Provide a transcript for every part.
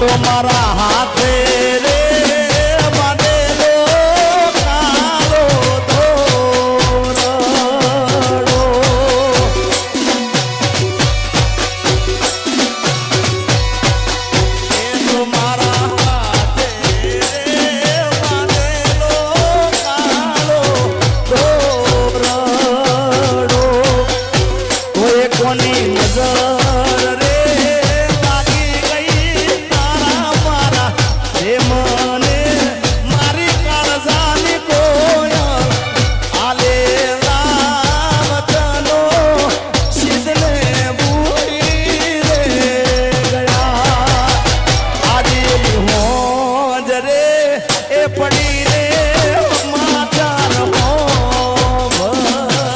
તો મારા હાથે રે બાંધેલો કાળો દોરડો એ તો મારા હાથે રે બાંધેલો કાળો દોરડો કોઈ કોની નજર રે લાગી ગઈ તારા મારા રે મને મારી કાળજાની કોયલ આલેલા વચનો શીશને ભૂલી રે ગયા આજે હોજ રે એ પડી રે માચાર હો એ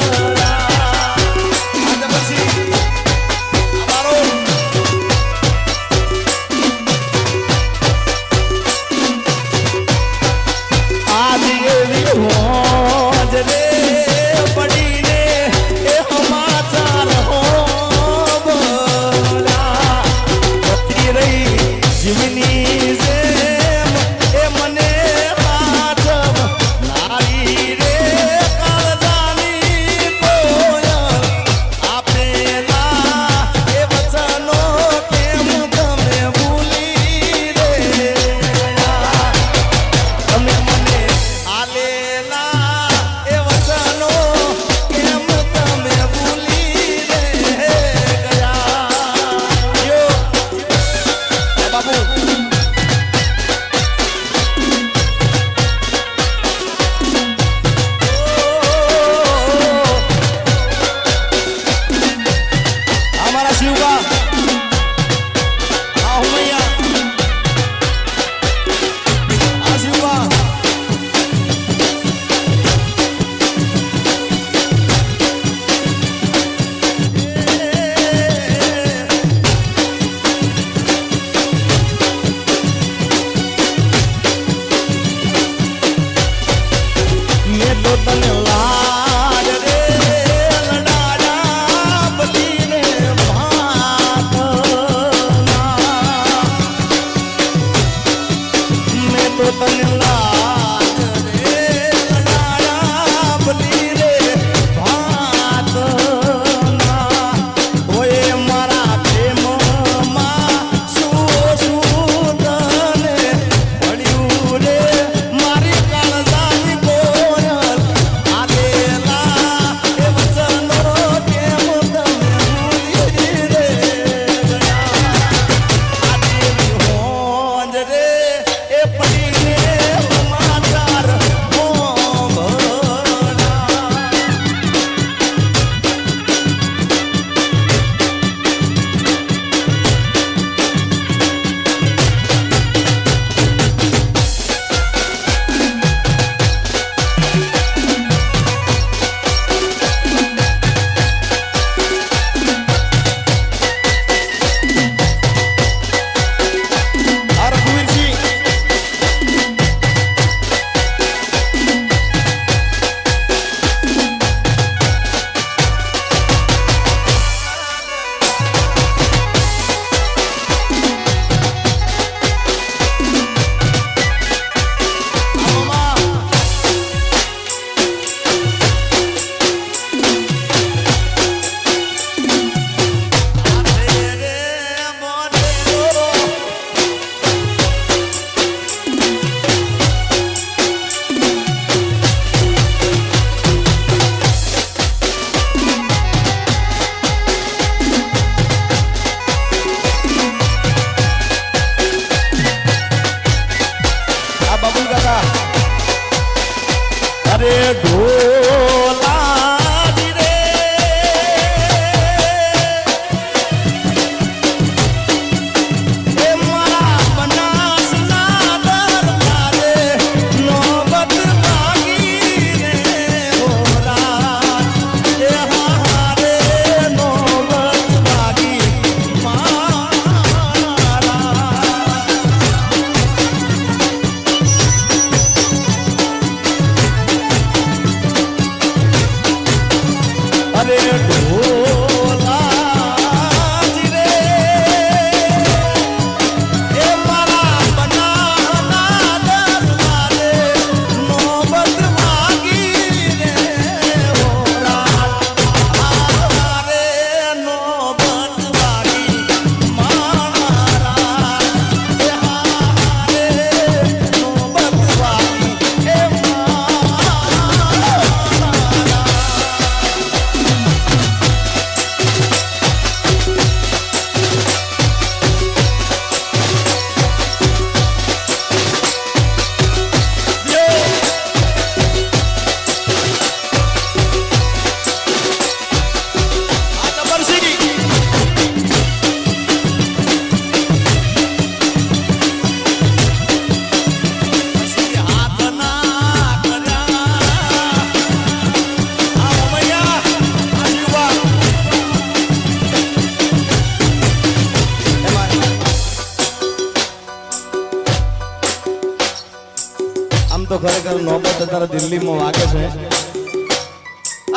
ખરેખર નોબત અત્યારે દિલ્હીમાં વાગે છે.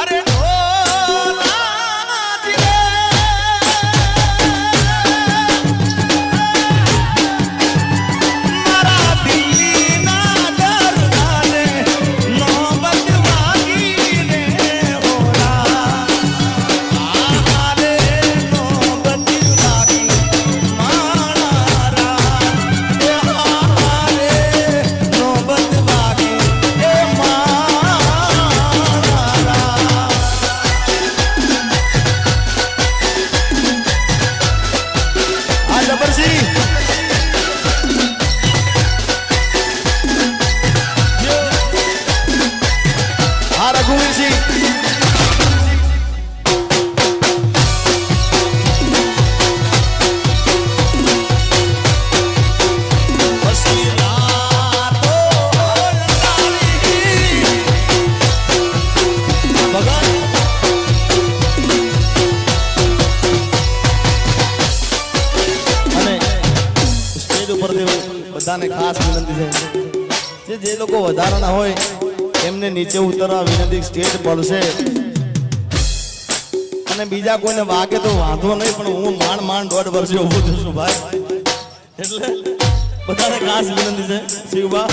અરે બધાને ખાસ વિનંતી છે જે લોકો વધારાના હોય એમને નીચે ઉતરવા વિનંતી. સ્ટેજ પડશે અને બીજા કોઈને વાગે તો વાંધો નહીં, પણ હું માંડ 1.5 વર્ષે ઊભો છું છું ભાઈ. એટલે બધાને ખાસ વિનંતી છે શિવબા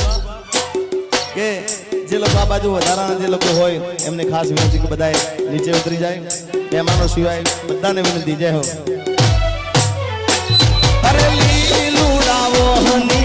કે જે લોકો આ બાજુ વધારાના જે લોકો હોય એમને ખાસ વિનંતી કે બધાએ નીચે ઉતરી જાય. મહેમાનો સિવાય બધાને વિનંતી. જય હો. અરે લીલું રાવો હની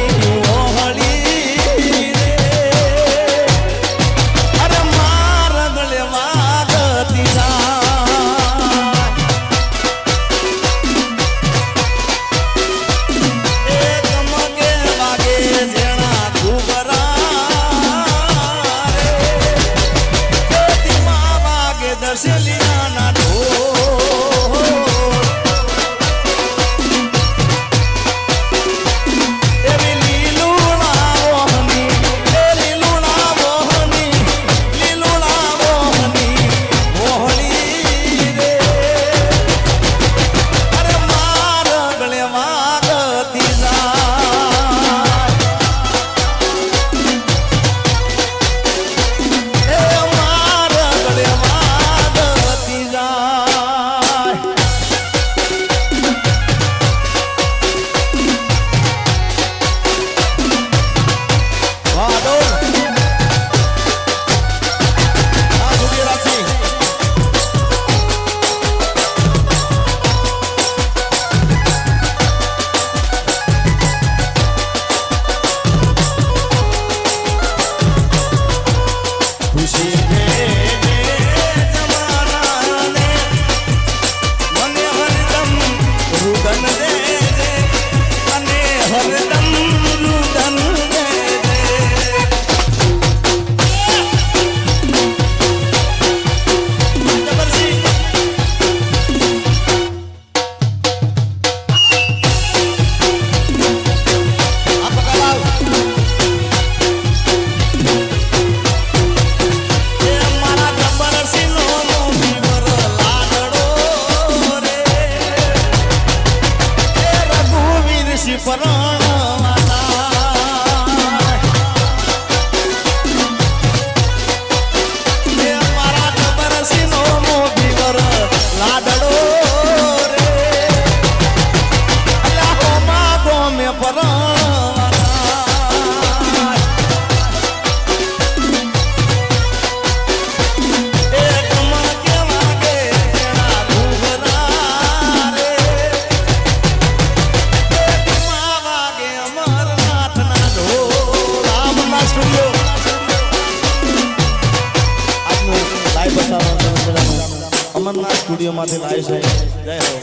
અમરનાથ સ્ટુડિયોમાંથી લાઈવ છે. જય હો.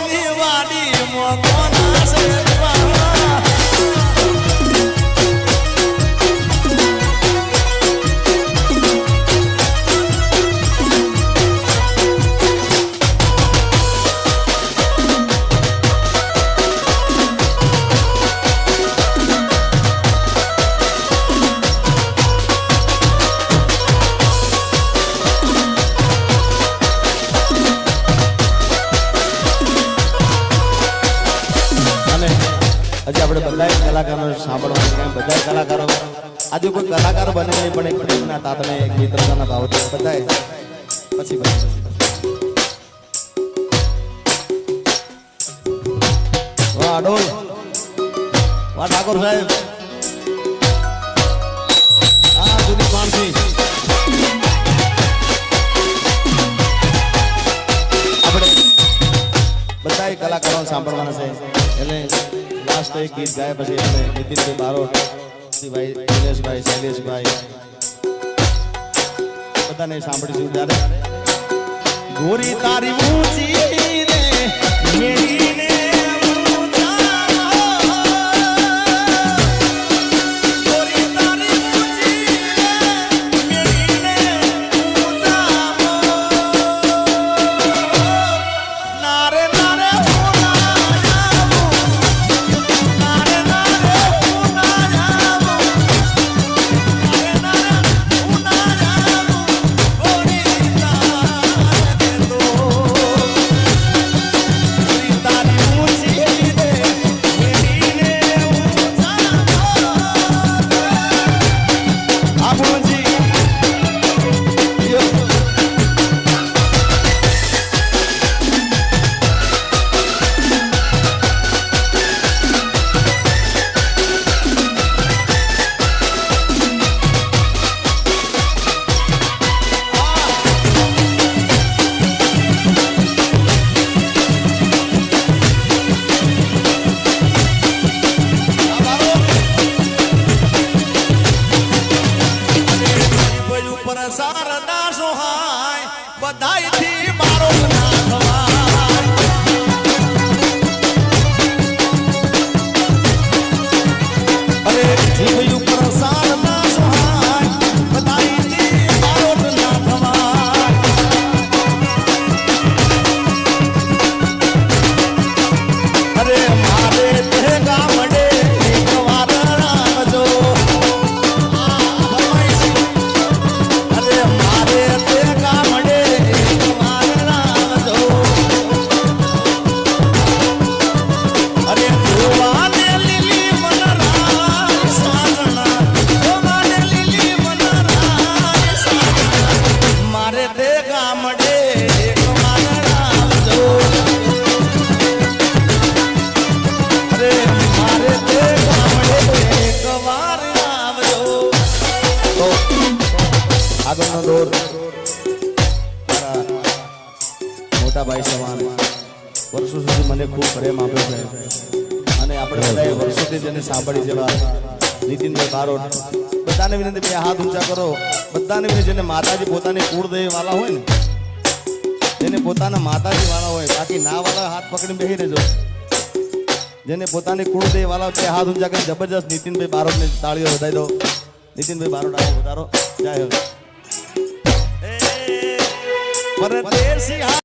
ની વાડી મોકોના શેરવા આપણે બધા કલાકારો સાંભળવા બધા કલાકારો આજે કોઈ કલાકાર બને નહીં પણ એક પ્રેમના તાતને એક મિત્રતાના ભાવથી બધા પછી વાહ અડોલ વાહ ઠાકોર સાહેબ હા સુદીપ માનસી આપણે બધા કલાકારો સાંભળવાના છે એટલે લાસ્ટ એક ગીત ગાય પછી આપણે નીતિનભાઈ બારોટ ભાઈ દિનેશભાઈ શૈલેષભાઈ બધાને સાંભળીશું ત્યારે ગોરી તારી ઊંચી રે મેરીને આગળનો દોર મોટા ભાઈ સમાન વર્ષો સુધી મને ખૂબ પ્રેમ આપ્યો છે અને આપણે બધાએ વર્ષોથી જેને સાંભળી જેવા નીતિનભાઈ બારોટ બધાને વિનંતી બે હાથ ઊંચા કરો બધાને વિનંતી જેને માતાજી પોતાની કુળદેવી વાળા હોય ને જેને પોતાના માતાજી વાળા હોય બાકી ના વાળા હાથ પકડીને બેસી રહેજો જેને પોતાની કુળદેવી વાળા બે હાથ ઊંચા કરી જબરજસ્ત નીતિનભાઈ બારોટને તાળીઓ વધારી દો નીતિનભાઈ બારોટ આગળ વધારો જય હો પરદેશી